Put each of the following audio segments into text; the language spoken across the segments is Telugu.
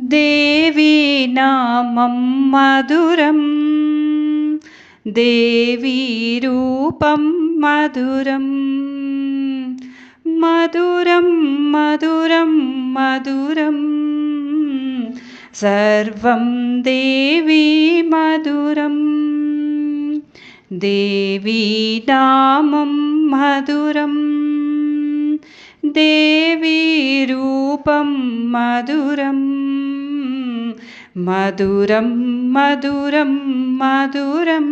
దేవీ నామం మధురం, దేవీ రూపం మధురం, మధురం మధురం మధురం, సర్వం దేవీ మధురం. దేవీ నామం మధురం, దేవీ రూపం మధురం, మధురం మధురం మధురం,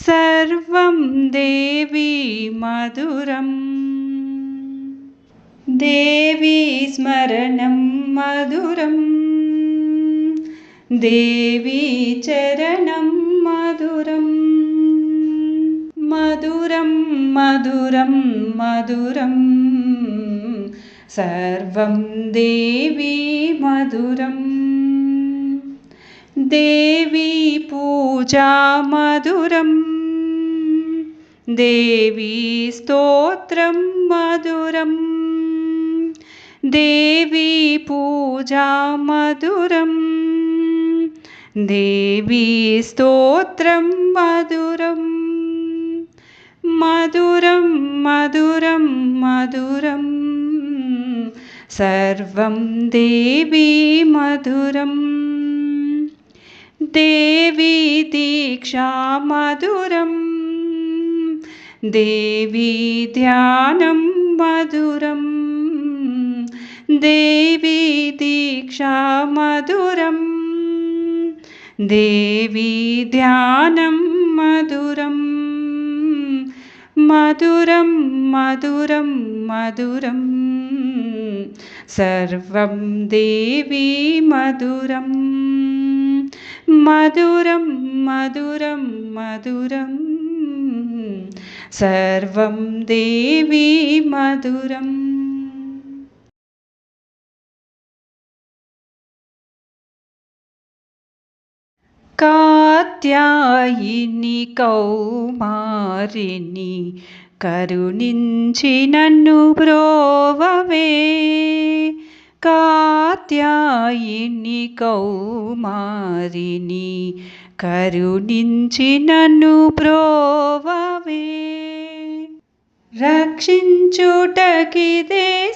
సర్వం దేవీ మధురం. దేవీ స్మరణం మధురం, దేవీ చరణం మధురం, మధురం మధురం మధురం, సర్వం దేవీ మధురం. దేవీ పూజా మధురం, దేవీ స్తోత్రం మధురం, దేవీ పూజా మధురం, దేవీ స్తోత్రం మధురం, మధురం మధురం మధురం, సర్వం దేవీ మధురం. దేవీ దీక్షా మధురం, దేవీ ధ్యానం మధురం, దేవీ దీక్షా మధురం, దేవీ ధ్యానం మధురం, మధురం మధురం మధురం, సర్వం దేవీ మధురం, మధురం మధురం మధురం, సర్వం దేవీ మధురం. కాత్యాయిని కౌమారిని కరుణించి నన్ను బ్రోవవే, కాత్యాయిని కౌమారిని కరుణించి నన్ను బ్రోవవే. రక్షించుటకిదే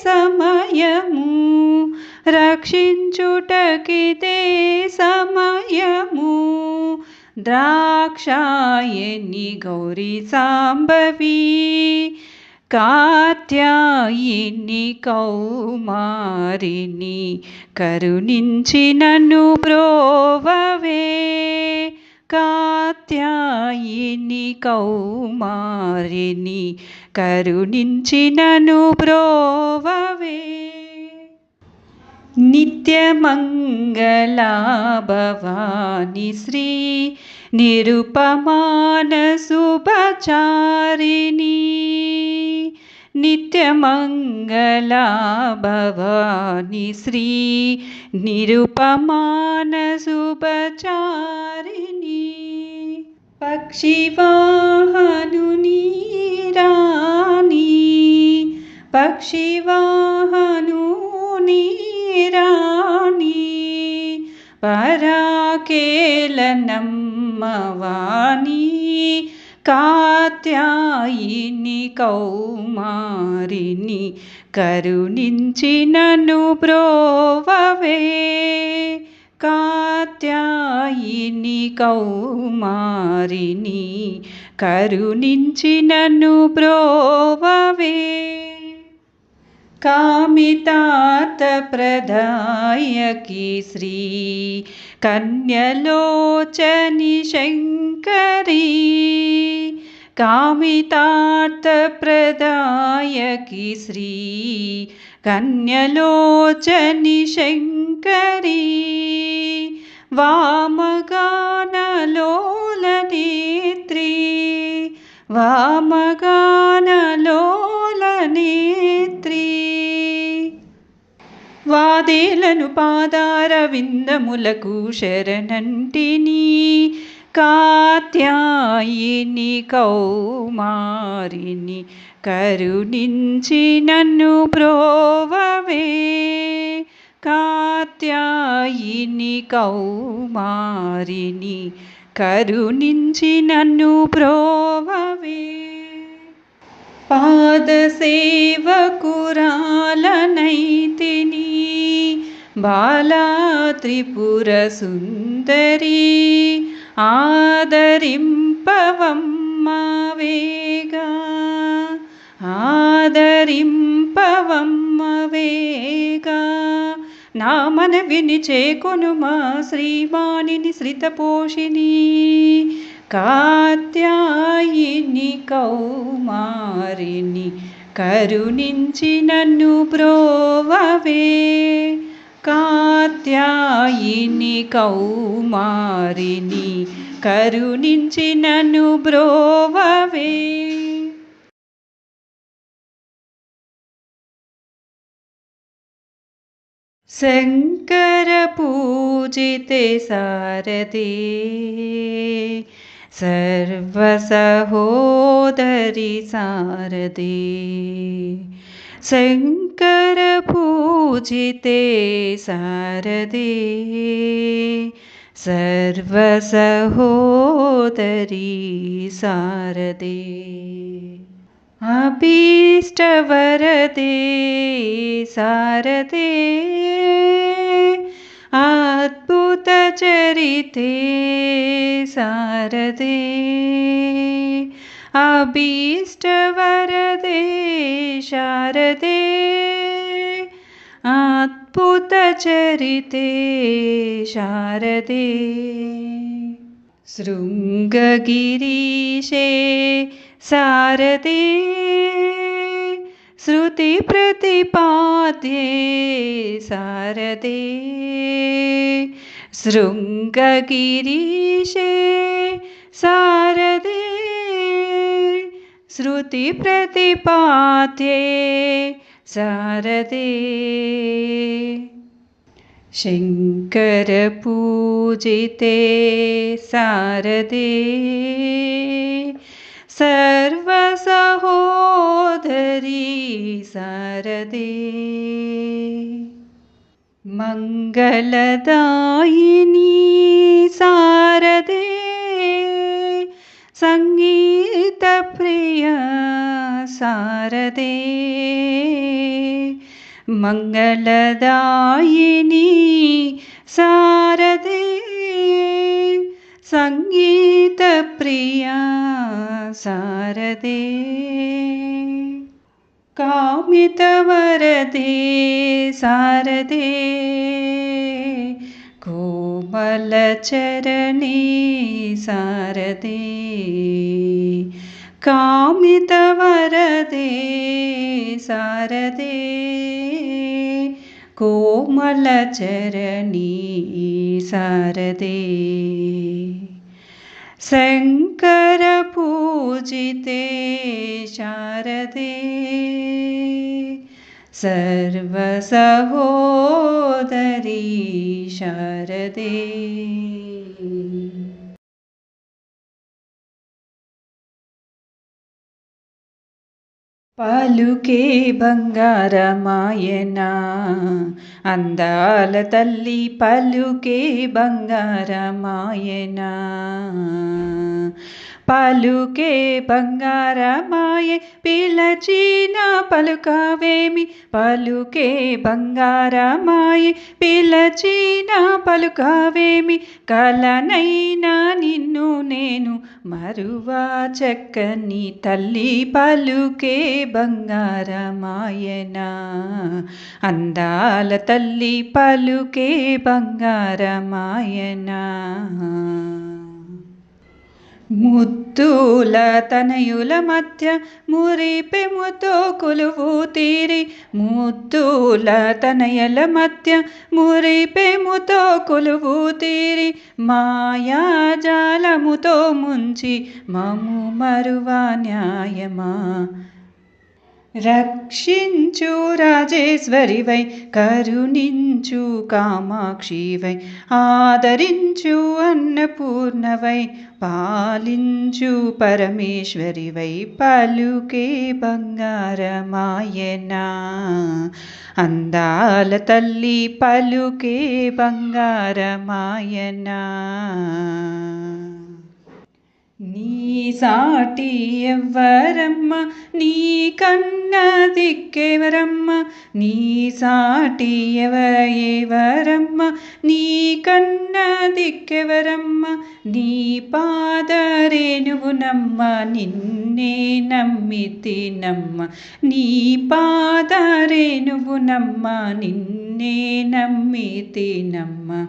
సమయము, రక్షించుటకిదే సమయము, ద్రాక్షాయణి గౌరీ సాంబవి, కాత్యాయిని కౌమారిని కరుణించి నన్ను బ్రోవవే, కాత్యాయిని కౌమారిని కరుణించి నన్ను బ్రోవవే. నిత్యమంగళా భవాని శ్రీ నిరుపమాన శుభచారిణి, నిత్యమంగళా భవాని శ్రీ నిరుపమాన శుభచారిణి, పక్షివాహనుని రాణి, పక్షివాహనుని రాణి, పరాకేలనమ్మవాణి, కాత్యాయిని కౌమారిని కరుణించి నన్ను బ్రోవవే, కాత్యాయిని కౌమారిని కరుణించి నన్ను బ్రోవవే. కామితార్థప్రదాయకి శ్రీ కన్యలోచని శంకరీ, కామితార్థప్రదాయకి శ్రీ కన్యలోచని శంకరీ, వామగానలోలనేత్రీ, వామగానలోలనేత్రీ, వాదేలను పాదార విందములకు శరణంటిని, కాత్యాయిని కౌమారిని కరుణించి నన్ను బ్రోవవే, కాత్యాయిని కౌమారిని కరుణించి నన్ను బ్రోవవే. పాదసేవకురాలనైతిని బాలా త్రిపుర సుందరి ఆదరింపవమ్మ వేగా ఆదరింపవమ్మ వేగా. నా మనవిని చేకొనుమా శ్రీవాణిని శ్రితపోషిణి కాత్యాయిని కౌమారిని కరుణించి నన్ను బ్రోవవే. కాత్యాయిని కౌమారిని కరుణించి నన్ను బ్రోవవే. శంకర పూజితే శారదే సర్వసహోదరి శారదే. శంకర పూజితే శారదే సర్వసహోదరి శారదే. అభీష్టవరదే శారదే అద్భుత చరితే శారదే. అభీష్టవరదే శారదే అద్భుత చరితే శారదే. శృంగగిరీశే శారదే శృతి ప్రతిపాద్యే శారదే. శృంగగిరీశే శారదే శృతి ప్రతిపాద్యే శారదే. శంకర పూజితే శారదే సర్వసహోదరి శారదే. మంగళదాయిని శారదే సంగీత ప్రియ శారదే. మంగళదాయిని శారదే సంగీత ప్రియ శారదే. కామితవరదే శారదే కోమలచరణే శారదే. కామితవరదే శారదే కోమలచరణీ శారదే. శంకర పూజితే శారదే సర్వసహోదరీ శారదే. పలుకే బంగారమాయనా అందాల తల్లి పలుకే బంగారమాయనా. పలుకే బంగారమాయే పిలచిన పలుకవేమి. పలుకే బంగారమాయే పిలచిన పలుకవేమి. కలనైనా నిన్ను నేను మరువా చక్కని తల్లి పలుకే బంగారమాయనా. అందాల తల్లి పలుకే బంగారమాయనా. ముద్దుల తనయుల మధ్య మురిపెముతో కొలువు తీరి. ముద్దుల తనయుల మధ్య మురిపెముతో కొలువు తీరి. మాయాజాలముతో ముంచి మము మరువా న్యాయమా. రక్షించు రాజేశ్వరివై, కరుణించు కామాక్షివై, ఆదరించు అన్నపూర్ణవై, పాలించు పరమేశ్వరివై, పలుకే బంగారమాయనా. అందాల తల్లి పలుకే బంగారమాయనా. నీ సాటి ఎవ్వరమ్మ, నీ కన్న దిక్కెవరమ్మ, నీ సాటి ఎవరమ్మ, నీ కన్న దిక్కెవరమ్మ, నీ పాదరేణువునమ్మ, నిన్నే నమ్మితినమ్మ, నీ పాదరేణువునమ్మ, నిన్నే నమ్మితినమ్మ.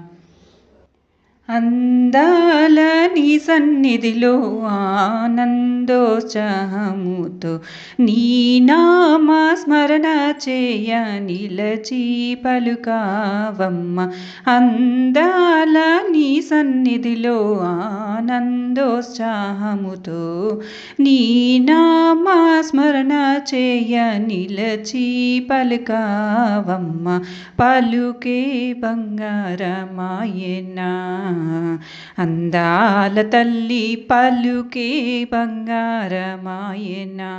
అందాల నీ సన్నిధిలో ఆనందోత్సాహముతో నీ నామ స్మరణ చేయ నిలచి పలుకావమ్మ. అందాల నీ సన్నిధిలో ఆనందోత్సాహముతో నీ నామ స్మరణ చేయ నిలచి పలుకావమ్మ. పలుకే బంగారమాయనా. అందాల తల్లి పలుకే బంగారమాయనా.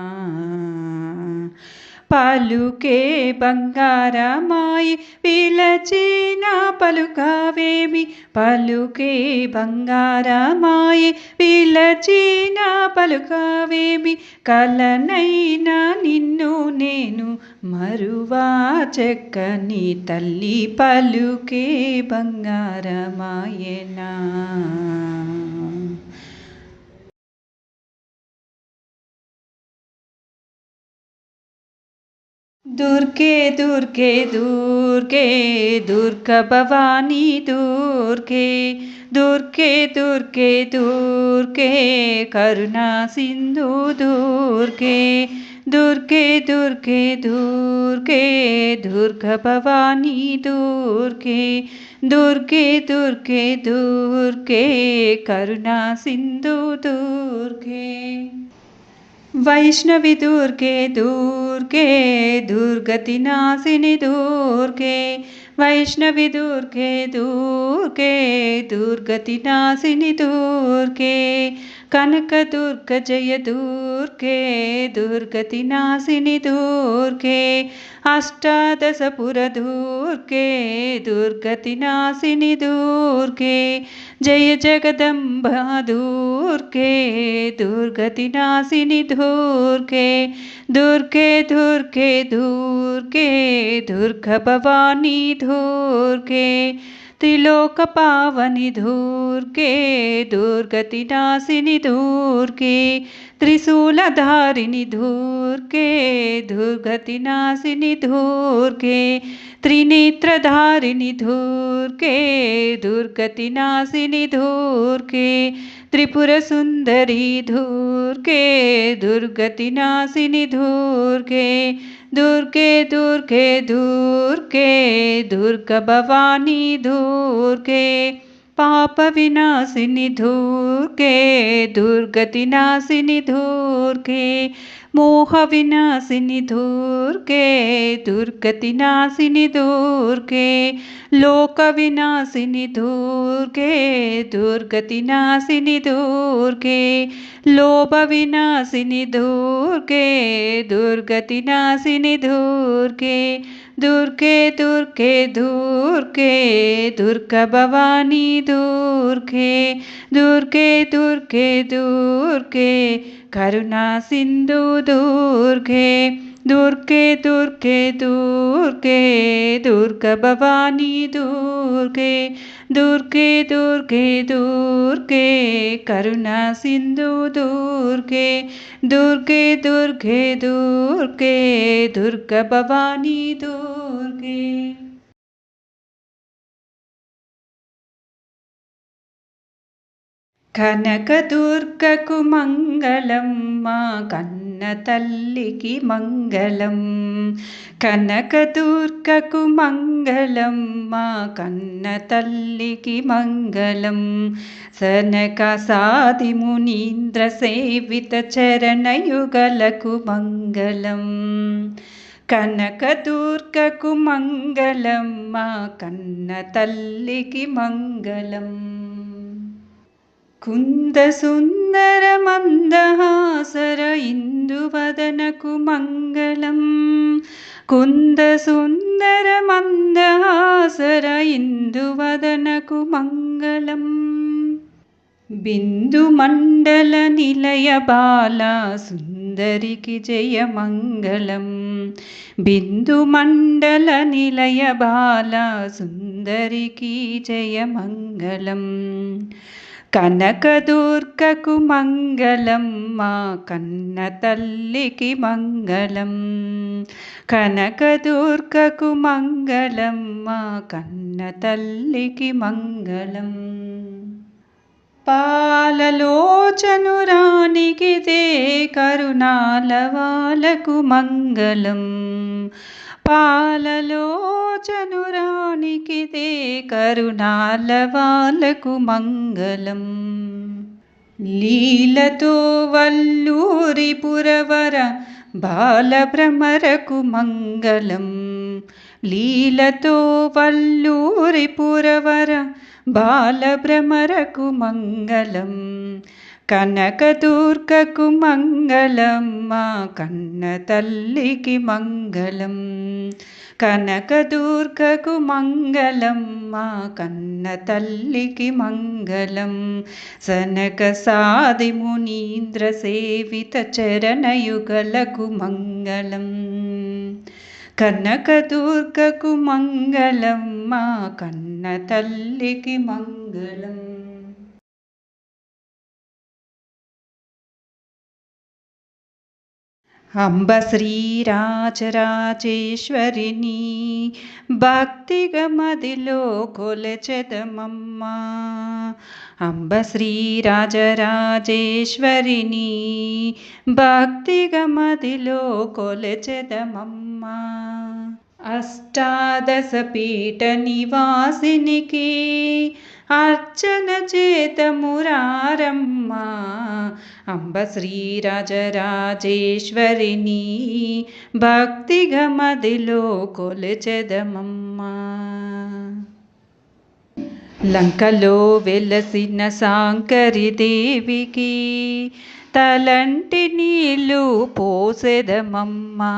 పలుకే బంగారమాయి పిలచిన పలుకావేమి, పలుకే బంగారమాయి పిలచిన పలుకావేమి, కలనైనా నిన్ను నేను మరువా చెక్కని తల్లి పలుకే బంగారమాయనా. దుర్గే దుర్గే దుర్గే దుర్గ భవానీ దుర్గే, దుర్గే దుర్గే దుర్గే కరుణా సింధు దుర్గే, దుర్గే దుర్గే దుర్గే దుర్గ భవానీ దుర్గే, దుర్గే దుర్గే దుర్గే కరుణా సింధు దుర్గే. వైష్ణవి దుర్గే దుర్గే దుర్గతి నాశిని దుర్గే, వైష్ణవి దుర్గే దుర్గే దుర్గతి నాశిని దుర్గే, కనక దుర్గ జయ దుర్గే దుర్గతి నాశిని దుర్గే, అష్టాదశపుర దుర్గే దుర్గతి నాశిని దుర్గే, జయ జగదంబ దుర్గే దుర్గతి నాశిని దుర్గే, దుర్గే దుర్గే దుర్గే దుర్గ భవానీ దుర్గే, త్రిలోక పావని దుర్గే దుర్గతి నాశిని దుర్గే, త్రిశూలధారిణి దుర్గే దుర్గతి నాశిని దుర్గే, త్రినేత్రధారిణి దుర్గే దుర్గతి నాశిని దుర్గే, త్రిపుర సుందరి దుర్గే దుర్గతి నాశిని దుర్గే, దుర్గే దుర్గే దుర్గే దుర్గ భవానీ దుర్గే, పాప వినాశిని దుర్గే దుర్గతి నాశిని దుర్గే, మోహ వినాశిని దుర్గే దుర్గతి నాశిని దుర్గే, లోక వినాశిని దుర్గే దుర్గతి నాశిని దుర్గే, లోభ వినాశిని దుర్గే దుర్గతి నాశిని దుర్గే, దుర్గే దుర్గే దుర్గే దుర్గ భవానీ దుర్గే, దుర్గే దుర్గే దుర్గే కరుణా సింధు దుర్గే, దుర్గే దుర్గే దుర్గే దుర్గ భవానీ దుర్గే, దుర్గే దుర్గే దుర్గే కరుణా సింధు దుర్గే, దుర్గే దుర్గే దుర్గే దుర్గ భవానీ దుర్గే. కనకదుర్గకు మంగళం, మా కన్న తల్లికి మంగళం, కనకదుర్గకు మంగళం మా కన్న తల్లికి మంగళం సనకాసాది మునీంద్ర సేవిత చరణయుగలకు మంగళం కనకదుర్గకు మంగళం మా కన్న తల్లికి మంగళం కుంద సుందర మందహాసర ఇందువదనకు మంగళం కుంద సుందర మందహాసర ఇందువదనకు మంగళం బిందు మండల నిలయ బాల సుందరికి జయ మంగళం బిందు మండల నిలయ బాల సుందరికి జయ మంగళం కనకదుర్గకు మంగళం మా కన్న తల్లికి మంగళం కనకదుర్గకు మంగళం మా కన్న తల్లికి మంగళం పాలలోచనురానికి దే కరుణాల వాళ్ళకు మంగళం పాలలోచనురానికి దే కరుణాల వాళ్ళకు మంగళం లీలతో వల్లూరి పురవర బాలభ్రమరకు మంగళం లీలతో వల్లూరి పురవర బాలభ్రమరకు మంగళం కనకదుర్గకు మంగళం మా కన్న తల్లికి మంగళం కనకదుర్గకు మంగళం మా కన్న తల్లికి మంగళం సనకసాది మునీంద్ర సేవిత చరణయుగలకు మంగళం కనకదుర్గకు మంగళం మా కన్న తల్లికి మంగళం అంబ శ్రీరాజరాజేశ్వరిని భక్తిగా మదిలో కొలచెదమమ్మా అంబ శ్రీరాజరాజేశ్వరిని భక్తిగా మదిలో కొలచెదమమ్మా అష్టాదశ పీఠ నివాసినికి అర్చన చేతమురారమ్మా అంబ శ్రీరాజరాజేశ్వరిని భక్తిగా మదిలో కొలచెదమమ్మా లంకలో వెలసిన శాంకరి దేవికి తలంటి నీళ్ళు పోసెదమమ్మా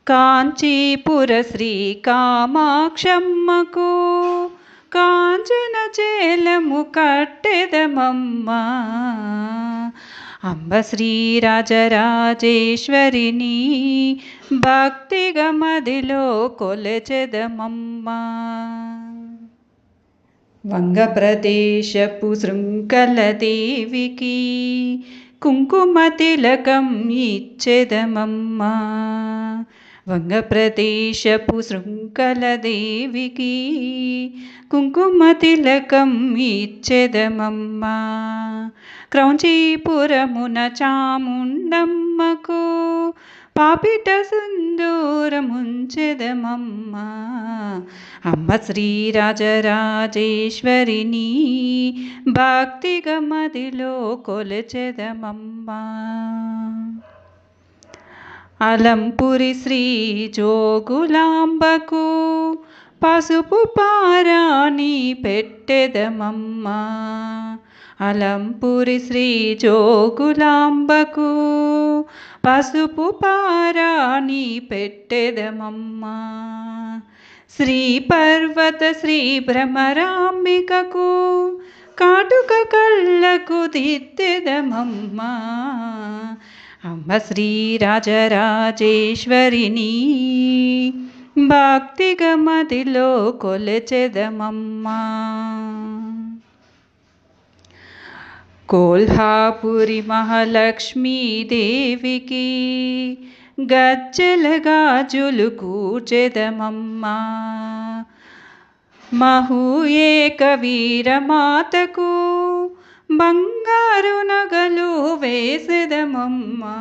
కాంచీపుర శ్రీ కామాక్షమ్మకు కాంచన చేలము కట్టెదమమ్మా అంబ శ్రీరాజరాజేశ్వరిని భక్తిగా మదిలో కొలచెదమమ్మా వంగ ప్రదేశపు శృంఖల దేవికి కుంకుమ తిలకం ఇచ్చెదమమ్మా వంగ ప్రదేశపు శృంఖల దేవికి కుంకుమ తిలకం ఇచ్చెదమమ్మా క్రౌంచీపురమున చాముండమ్మకు పాపిట సుందూరముంచెదమమ్మా అమ్మ శ్రీరాజరాజేశ్వరిని భక్తిగా మదిలో కొలచెదమమ్మా అలంపురి శ్రీ జోగులాంబకు పసుపు పారాణి పెట్టెదమమ్మా అలంపురి శ్రీ జోగులాంబకు పసుపు పారాణి పెట్టెదమమ్మా శ్రీ పర్వత శ్రీ భ్రమరాంబికకు కాటుక కళ్ళకు దిద్దెదమమ్మా అమ్మ శ్రీరాజరాజేశ్వరిని భక్తిగా మదిలో కొలచెదమమ్మా కోల్హాపురి మహాలక్ష్మీదేవికి గజ్జెల గాజులు కూర్చెదమమ్మా మహూయేక వీరమాతకు బంగారు నగలు వేసెదమమ్మా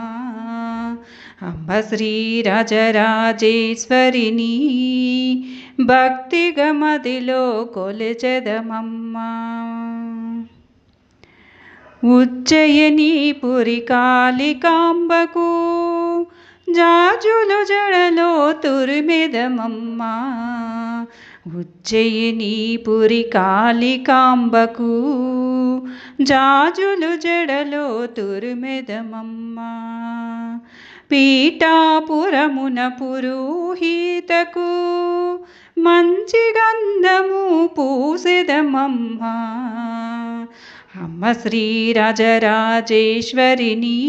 అంబ శ్రీ రాజరాజేశ్వరిని భక్తిగా మదిలో కొలిచెదమమ్మా. ఉజ్జయినీపురి కాళికాంబకు జాజులు జడలో తురిమెదమమ్మా. ఉజ్జయినీపురి కాళికాంబకు జాజులు జడలో తురిమెదమమ్మా. పీఠాపురమున పురోహితకు మంచి గంధము పూసెదమమ్మా. అమ్మ శ్రీ రాజరాజేశ్వరిని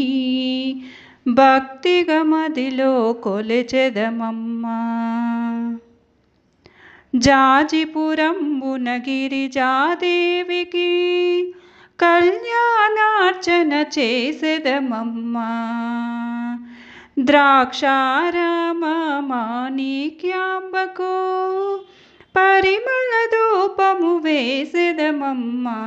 భక్తిగా మదిలో కొలిచెదమమ్మా. జాజిపురంబున గిరిజాదేవికి కళ్యాణార్చన చేసెదమమ్మా. ద్రాక్షారామ మాణిక్యాంబకు పరిమళ ధూపము వేసెదమమ్మా.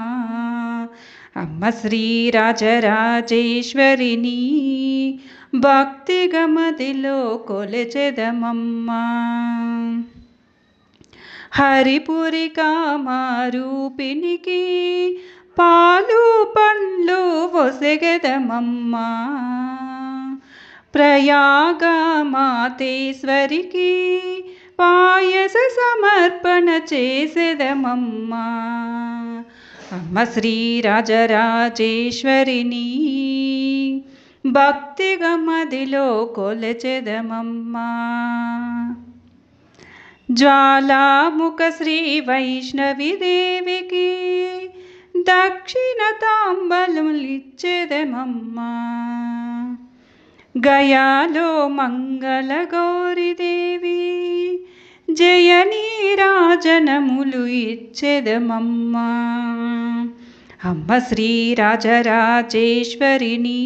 అమ్మ శ్రీ రాజరాజేశ్వరిని భక్తిగా మదిలో కొలిచెదమమ్మా. హరిపురి కామరూపినికి పాలు పండ్లు ఒసెగెదమమ్మా. ప్రయాగ మాతేశ్వరికి పాయస సమర్పణ చేసెదమమ్మా. అమ్మ శ్రీ రాజరాజేశ్వరిని భక్తిగా మదిలో కొలిచెదమమ్మా. జ్వాలాముఖ శ్రీ వైష్ణవి దేవికి దక్షిణ తాంబలములిచ్చెదమమ్మా. గయాలో మంగళ గౌరీదేవి జయ నీరాజనములు ఇచ్చెదమమ్మా. అమ్మ శ్రీ రాజరాజేశ్వరిని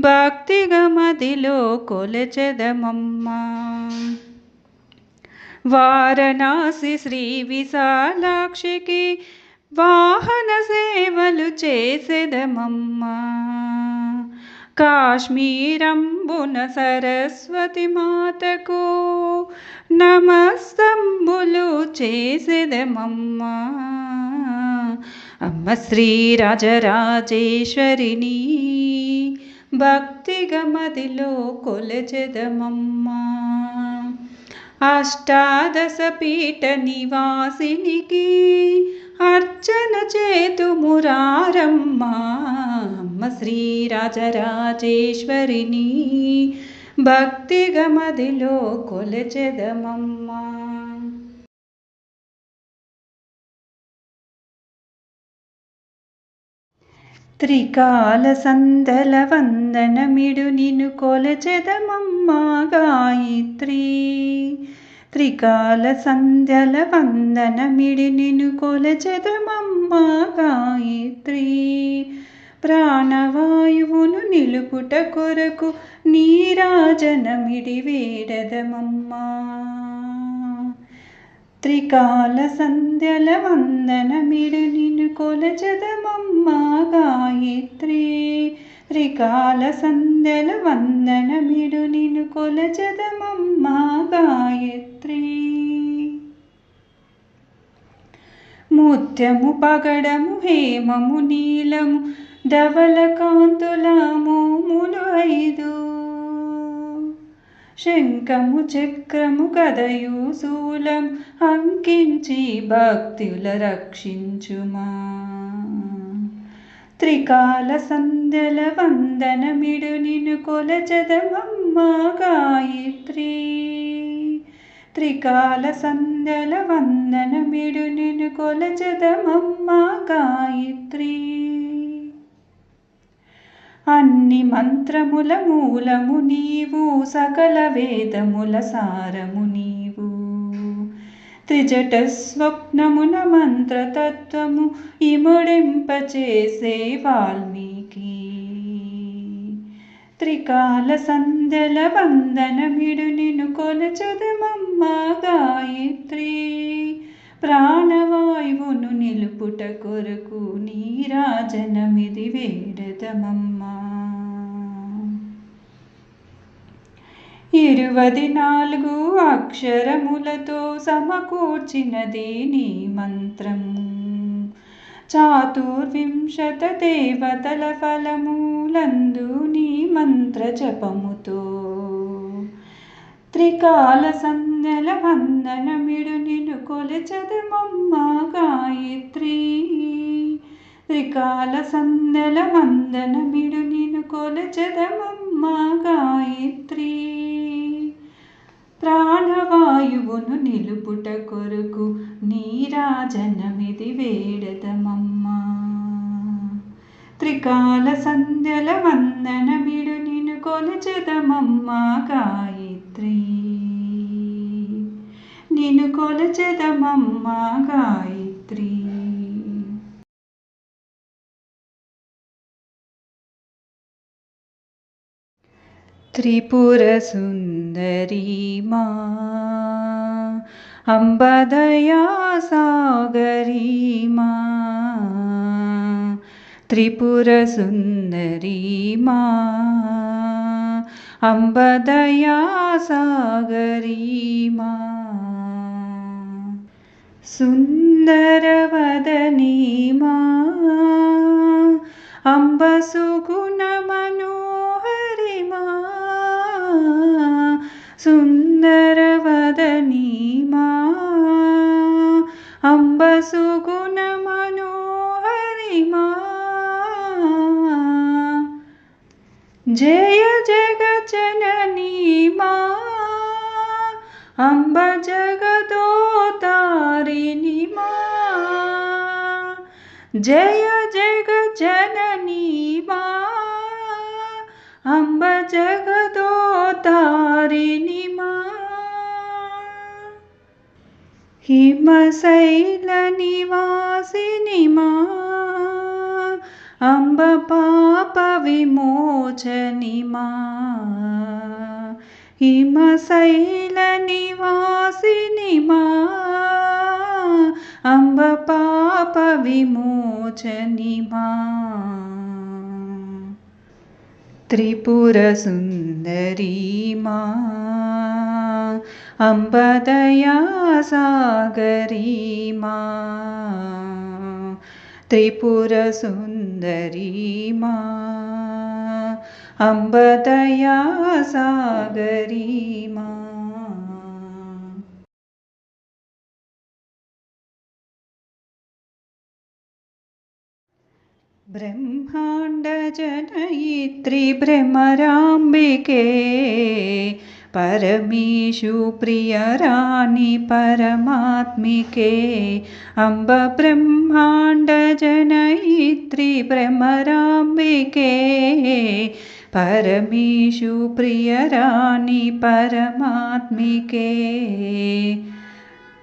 భక్తిగా మదిలో కొలిచెదమమ్మా. వారణాసి శ్రీ విశాలాక్షికి వాహన సేవలు చేసెదమమ్మా. కాశ్మీరంబున సరస్వతి మాతకు నమస్తంబులు చేసెదమమ్మా. అమ్మ శ్రీ రాజరాజేశ్వరిని భక్తిగా మదిలో కొలిచెదమమ్మా. అష్టాదశ పీఠ నివాసినికి అర్చన చేతుమురారమ్మా. అమ్మ శ్రీ రాజరాజేశ్వరిని భక్తిగా మదిలో కొలిచెదమమ్మా. త్రికాల సందల వందనమిడు నిన్ను కొలిచెదమమ్మా గాయత్రి. త్రికాల సంధ్యల వందనమిడి నిన్ను కొలిచెదమమ్మా గాయత్రి. ప్రాణవాయువును నిలుపుట కొరకు నీరాజనమిడి వేడదమమ్మా. త్రికాల సంధ్యల వందనమిడి నిన్ను కొలిచెదమమ్మా గాయత్రి. త్రికాల సంధ్యల వందనమిడు నిన్ను కొలిచెదమమ్మా గాయత్రి. ముత్యము పగడము హేమము నీలము ధవల కాంతుల మోములు 5 శంఖము చక్రము గదయు శూలం అంకించి భక్తుల రక్షించుమా. త్రికాల సంధ్యల వందనమిడు నిన్ను కొలిచెదమమ్మా గాయత్రి. త్రికాల సంధ్యల వందనమిడు నిన్ను కొలిచెదమమ్మా గాయత్రి. అన్ని మంత్రముల మూలము నీవు సకల వేదముల సారము నీవు. త్రిజట స్వప్నమున మంత్రతత్వము ఇముడింపచేసే వాల్మీకి. త్రికాల సంధ్యల వందనమిడు నిన్ను కొలిచెదమమ్మా గాయత్రి. ప్రాణవాయువును నిలుపుట కొరకు నీరాజనమిది వేడదమమ్మా. 24 అక్షరములతో సమకూర్చినది నీ మంత్రం. చాతుర్వింశత దేవతల ఫలములందు నీ మంత్ర జపముతో త్రికాల సంధ్యల వందనమిడు నిన్ను కొలచెదమమ్మ గాయత్రి. త్రికాల సంధ్యల వందనమిడు నిన్ను కొలచెదమమ్మ గాయత్రి. ప్రాణవాయువును నిలుపుట కొరకు నీరాజనమిది వేడదమమ్మా. త్రికాల సంధ్యల వందనమిడు నిన్ను కొలచెదమమ్మా గాయత్రి. నిన్ను కొలచెదమమ్మా గాయత్రి. త్రిపుర సుందరీ మా అంబదయా సాగరీ మా. త్రిపుర సుందరీ మా అంబదయా సాగరీ మా. సుందరవదనీ మా అంబ సుగుణ మనోహరి మా. సుందరవదనీ మా అంబ సుగుణ మనోహరి మా. జయ జగజ్జననీ మా అంబ జగదోతారిణి మా. జయ జగజ్జననీ మా అంబ జగదోతారిణి మా. హిమశైల నివాసిని మా అంబ పాప విమోచని మా. హిమశైల నివాసిని మా అంబ పాప విమోచని మా. త్రిపుర సుందరీ మా అంబదయా సాగరీ మా. త్రిపుర సుందరీ మా అంబదయా సాగరీ మా. బ్రహ్మాండ జనయిత్రి భ్రమరాంబికే పరమేశు ప్రియరాణి పరమాత్మికే. అంబ బ్రహ్మాండ జనయిత్రి భ్రమరాంబికే పరమేశు ప్రియరాణి పరమాత్మికే.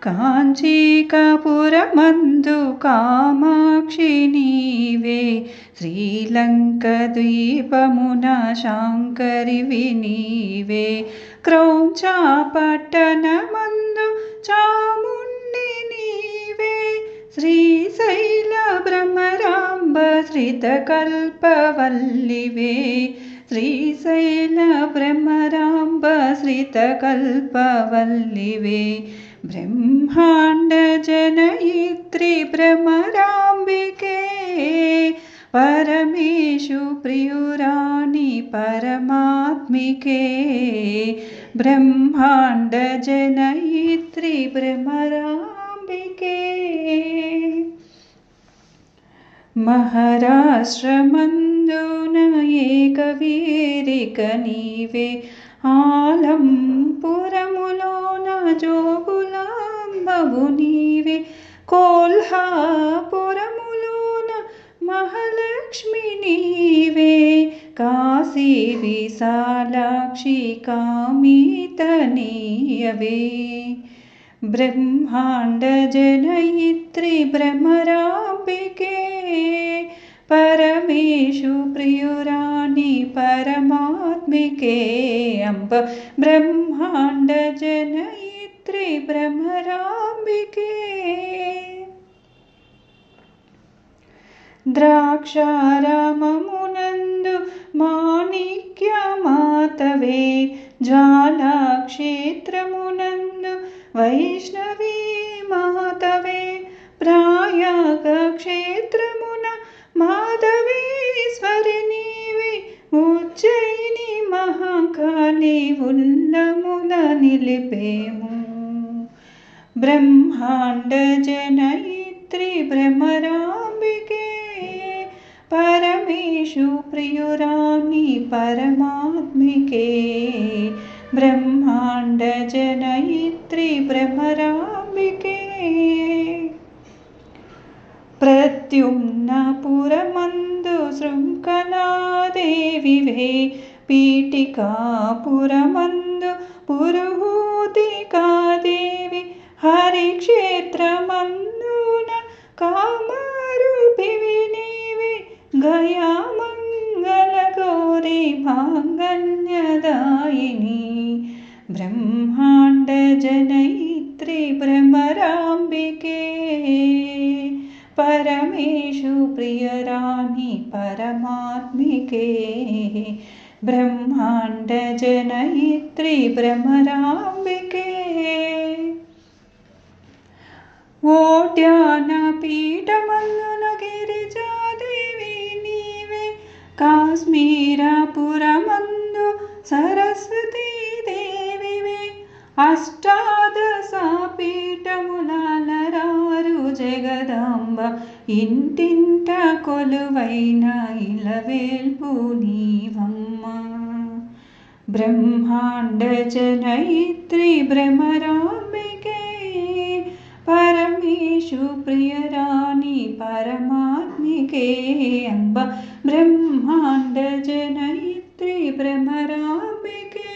కాంచీకపురమందు కామాక్షి నీవే. శ్రీలంక ద్వీపమున శాంకరివి నీవే. క్రౌంచా పట్టణమందు చాముండి నీవే. శ్రీశైల భ్రమరాంబ శ్రితకల్పవల్లివే. శ్రీశైల భ్రమరాంబ శ్రితకల్పవల్లివే. బ్రహ్మాండ జనయిత్రి భ్రమరాంబికే పరమేశు ప్రియురాణి పరమాత్మికే. బ్రహ్మాండ జనయిత్రి భ్రమరాంబికే. మహారాష్ట్రమందున ఏకవీరిక నీవే. ఆలంపురములోన జోగులాంబవు నీవే. కోల్హాపురములోన మహాలక్ష్మి నీవే. కాశీ విశాలాక్షి కామితనీయవే. బ్రహ్మాండ జనయిత్రి భ్రమరాంబికే పరమేశు ప్రియురాణి పరమాత్మికే. అంబ బ్రహ్మాండ జనయిత్రి భ్రమరాంబికే. ద్రాక్షారామమునందు మాణిక్యమాతవే. జ్వాలాక్షేత్రమునందు వైష్ణవీ మాతవే, ప్రయాగ క్షేత్రమున మాధవేశ్వరి నీవే, ఉజ్జయిని మహాకాళి ఉల్లముల నిలిపేము. బ్రహ్మాండ జనయిత్రి భ్రమరాంబికే, పరమేశు ప్రియురాణి పరమాత్మికే, బ్రహ్మాండ జనయిత్రి భ్రమరాంబికే. ప్రద్యుమ్నపురమందు శృంఖలాదేవివే, పీఠికాపురమందు పురుహూతికాదేవి, హరిక్షేత్రమందున కామరూపివి నీవే, గయామంగళ గౌరీ మాంగళ్యదాయిని, బ్రహ్మాండ జనయిత్రి భ్రమరాంబికే, పరమేశు ప్రియరాణి పరమాత్మికే, బ్రహ్మాండ జనయిత్రి భ్రమరాంబికే. ఓడ్యాన పీఠమందున గిరిజాదేవి నీవే, కాశ్మీరపురమందు సరస్వతీ దేవివే, అష్టాదశ పీఠములాలరారు జగదాంబ, ఇంటింట కొలువైన ఇలవేల్పు నీవమ్మ, బ్రహ్మాండ జనయిత్రి భ్రమరాంబికే, పరమేశు ప్రియరాణి పరమాత్మికే అంబ, బ్రహ్మాండ జనయిత్రి భ్రమరాంబికే.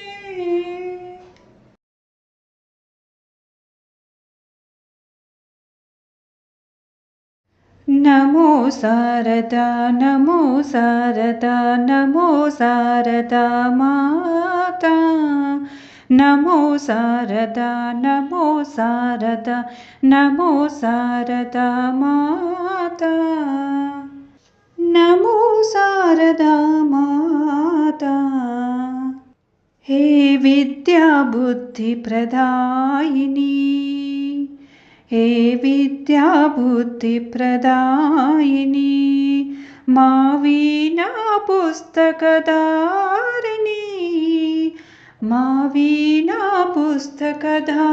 నమో శారదా నమో శారదా నమో శారదా మాతా, నమో శారదా నమో శారదా నమో శారదా మాతా, నమో శారదా మాతా. హే విద్యా బుద్ధి ప్రదాయిని, హే విద్యా బుద్ధి ప్రదాయిని, మా వీణా పుస్తకధారిణి, మా వీణా పుస్తకధారిణి,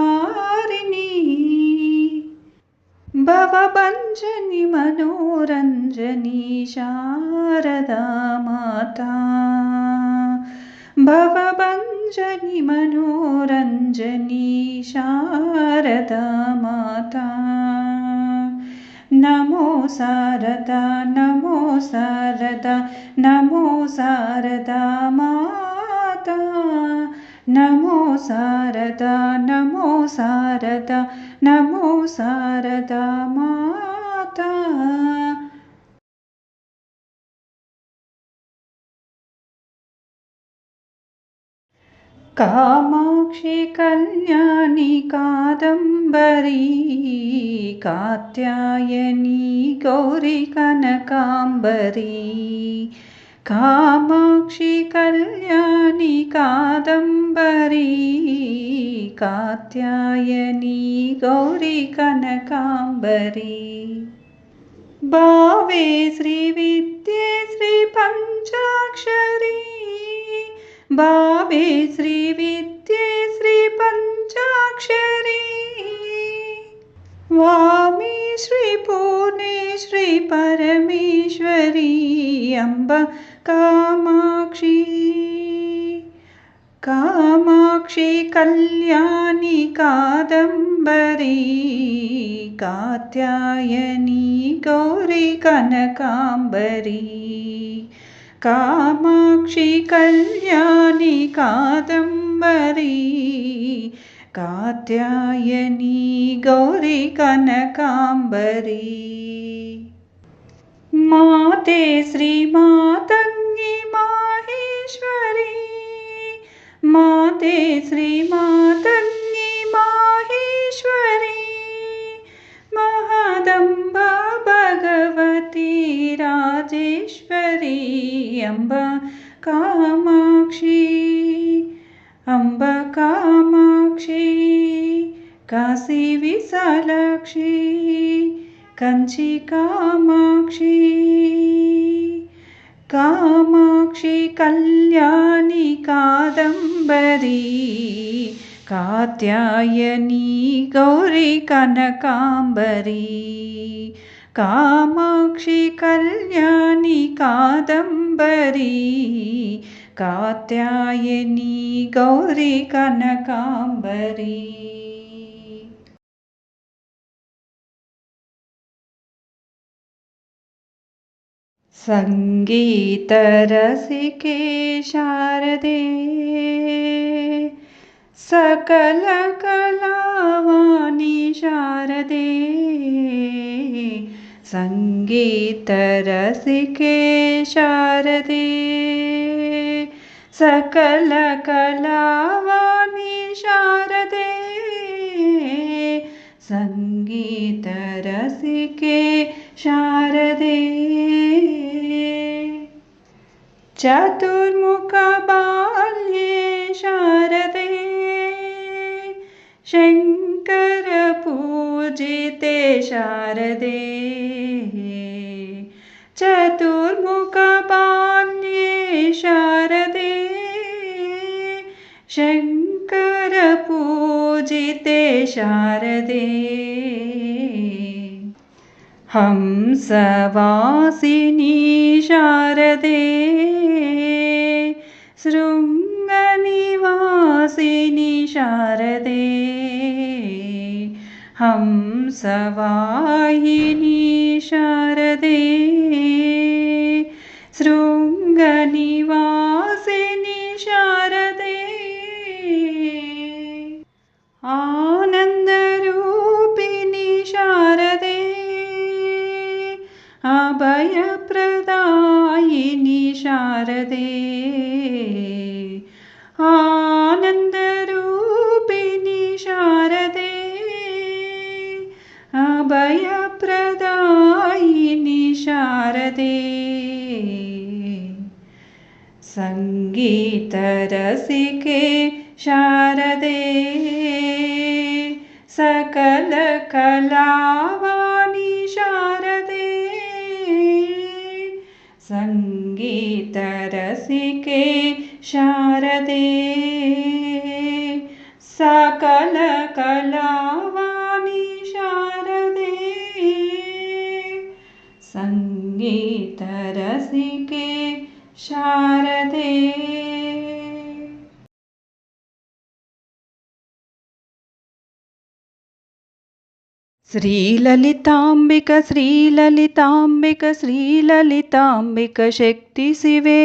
భవభంజని మనోరంజని శారదా మాతా, భవభంజని మనోరంజని శారదా మాతా. నమో శారదా నమో శారదా నమో శారదా మాతా, నమో శారదా నమో శారదా నమో శారదా మాతా. కామాక్షి కళ్యాణి కాదంబరీ, కాత్యాయని గౌరీ కనకాంబరీ, కామాక్షి కళ్యాణి కాదంబరీ, కాత్యాయని గౌరీ కనకాంబరీ. భావే శ్రీ విద్యే శ్రీ పంచాక్షరీ, భావే శ్రీ విద్యే శ్రీ పంచాక్షరీ, వామి శ్రీ పూర్ణే శ్రీ పరమేశ్వరీ అంబ, కామాక్షి కామాక్షి కళ్యాణి కాదంబరీ, కాత్యాయని గౌరీ కనకాంబరీ, కామాక్షి కళ్యాణి కాదంబరీ, కాత్యాయని గౌరీ కనకాంబరీ. మాతే శ్రీ మాతంగి మాహేశ్వరీ, మాతే శ్రీ మాతంగి మాహేశ్వరీ, మహదంబ భగవతి రాజేశ్వరీ అంబ, కామాక్షి అంబ, కంచి కామాక్షి కామాక్షి కళ్యాణి కాదంబరి కాత్యాయని గౌరీ కనకాంబరి కామాక్షి కళ్యాణి కాదంబరి కాత్యాయని గౌరీ కనకాంబరి. సంగీత రసికే శారదే సకల కళావాణి శారదే సంగీత రసికే శారదే సకల కళావాణి శారదే సంగీత రసికే శారదే చతుర్ముఖ బాల్యే శారదే శంకర పూజితే శారదే చతుర్ముఖ బాల్యే శారదే శంకర పూజితే శారదే హంసవాసిని శారదే శృంగనివాసిని శారదే హంసవాహిని శారదే శృంగనివాసిని శారదే ఆనందరూపిణి శారదే అభయప్రదాయిని శారదే ఆనందరూపిణి శారదే అభయప్రదాయిని శారదే సంగీత రసికే శారదే సకల కళావాణి శారదే సంగీత రసికే శారదే సకల కళావాణి శారదే సంగీత రసికే శారదే. శ్రీలలితాంబిక శ్రీలలితాంబిక శ్రీలలితాంబిక శక్తి శివే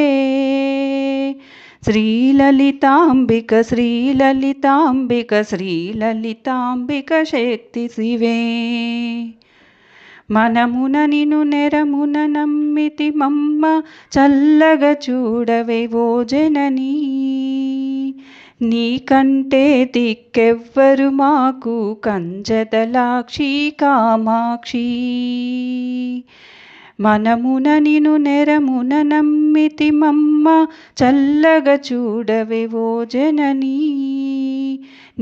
శ్రీలలితాంబిక శ్రీలలితాంబిక శ్రీలలితాంబిక శక్తి శివే మనమున నిను నెరమున నమ్మితి మమ్మ చల్లగా చూడవే ఓ జననీ నీకంటే దిక్కెవ్వరు మాకు కంజదలాక్షి కామాక్షి మనమున నిను నెరమున నమ్మితి మమ్మ చల్లగా చూడవే ఓ జననీ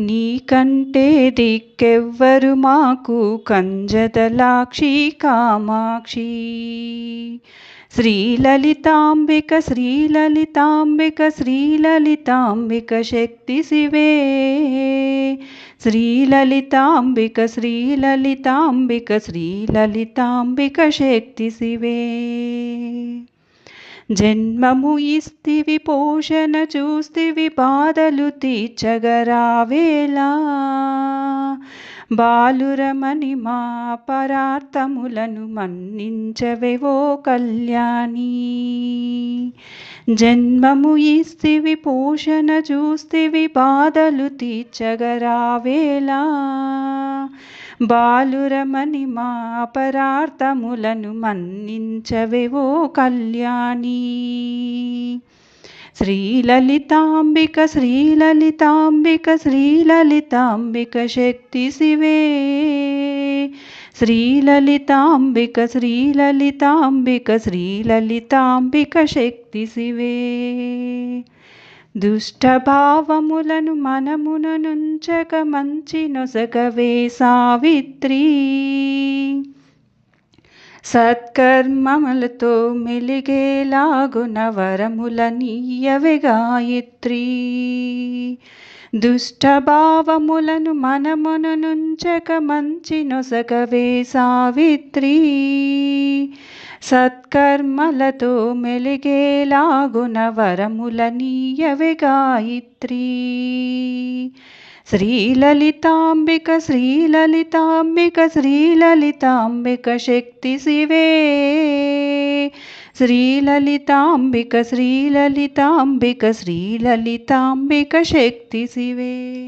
నీకంటే దిక్కెవ్వరు మాకు కంజదలాక్షి కామాక్షి శ్రీలలితాంబిక శ్రీలలితాంబిక శ్రీలలితాంబిక శక్తి శివే శ్రీలలితాంబిక శ్రీలలితాంబిక శ్రీలలితాంబిక శక్తి శివే జన్మము ఇస్తివి పోషణ చూస్తివి బాధలు తీర్చగరావేలా బాలురమని మా పరార్థములను మన్నించవే ఓ కళ్యాణి జన్మము ఇస్తివి పోషణ చూస్తివి బాధలు తీర్చగరావేలా బాలురమని మా పరార్థములను మన్నించవే ఓ కళ్యాణి శ్రీలలితాంబిక శ్రీలలితాంబిక శ్రీలలితాంబిక శక్తి శివే శ్రీలలితాంబిక శ్రీలలితాంబిక శ్రీలలితాంబిక శక్తి శివే దుష్టభావములను మనమున నుంచక మంచి నొసగవే సావిత్రి. సత్కర్మములతో మెలిగేలాగున వరముల నీయవే గాయత్రి. దుష్టభావములను మనమున నుంచక మంచి నొసగవే సావిత్రి. సత్కర్మలతో మెలిగేలాగున వరముల నీయవే గాయత్రి. శ్రీలలితాంబిక శ్రీలలితాంబిక శ్రీలలితాంబిక శక్తి శివే. శ్రీలలితాంబిక శ్రీలలితాంబిక శ్రీలలితాంబిక శక్తి శివే.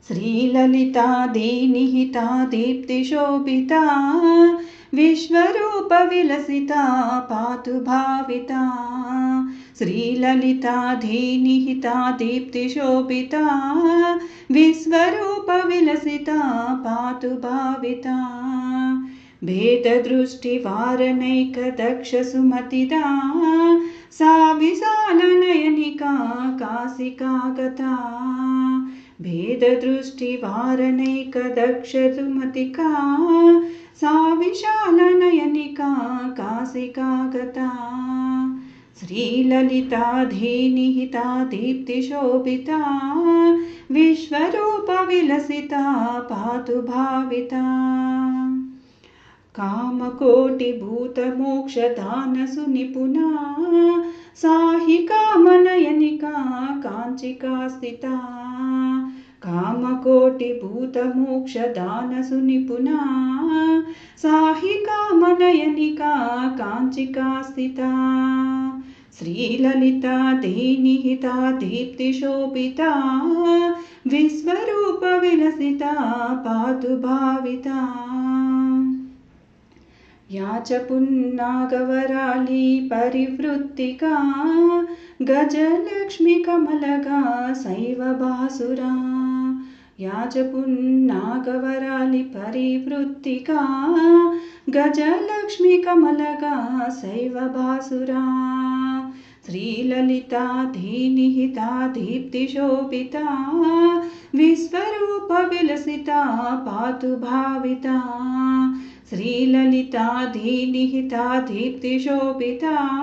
శ్రీలలితా దీనిహితా దీప్తిశోభితా విశ్వరూప విలసితా పాతు భావితా. శ్రీలలితా దీనిహితా దీప్తిశోభితా విశ్వరూప విలసితా పాతు భావితా. భేదదృష్టి వారనైక దక్ష సుమతిదా సా విశాల నయనికా కాశికా గతా. భేదదృష్టి వారణైక దక్ష సుమతికా సా విశాల నయనికా కాశికా గతా. శ్రీలలితా ధీనిహితా దీప్తిశోభితా విశ్వరూప విలసితా పాతు భావితా. కామకోటి భూత మోక్ష దాన సునిపుణా సాహి కామనయనికా కాంచికా స్థితా. కామకోటి భూత మోక్ష దాన సునిపుణా సాహి కామనయనికా కాంచికా స్థితా. శ్రీలలితా దీనిహితా దీప్తిశోభితా విశ్వరూప విలసితా పాతు భావితా. యాచపున్నాగవరాళి పరివృత్తికా గజలక్ష్మి కమలగా శైవ బాసురా. యాచపున్నాగవరాళి పరివృత్తికా గజలక్ష్మి కమలగా శైవ బాసురా. శ్రీలలితా దీనిహితా దీప్తిశోభితా విశ్వరూప విలసితా పాతు భావితా. శ్రీలలితా దీనిహితా దీప్తిశోభితా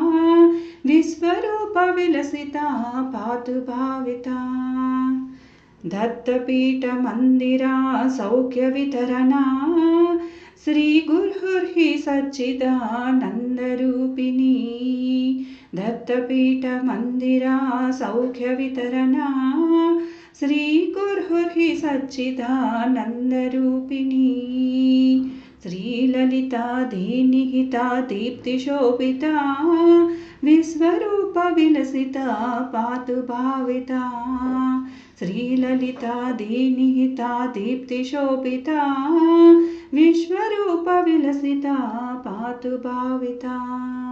విశ్వరూప విలసితా పాతు భావితా. దత్తపీఠ మందిరా సౌఖ్య వితరణా శ్రీ గుర్హి సచ్చిదానందరూపిణి. దత్తపీఠ మందిరా సౌఖ్య వితరణా శ్రీ గుర్హి సచ్చిదానందరూపిణి. శ్రీలలితా దీనిహితా దీప్తిశోభితా విశ్వరూప విలసితా పాతు భావితా. శ్రీలలితా దీనిహితా దీప్తిశోభితా విశ్వరూప విలసితా పాతు భావితా.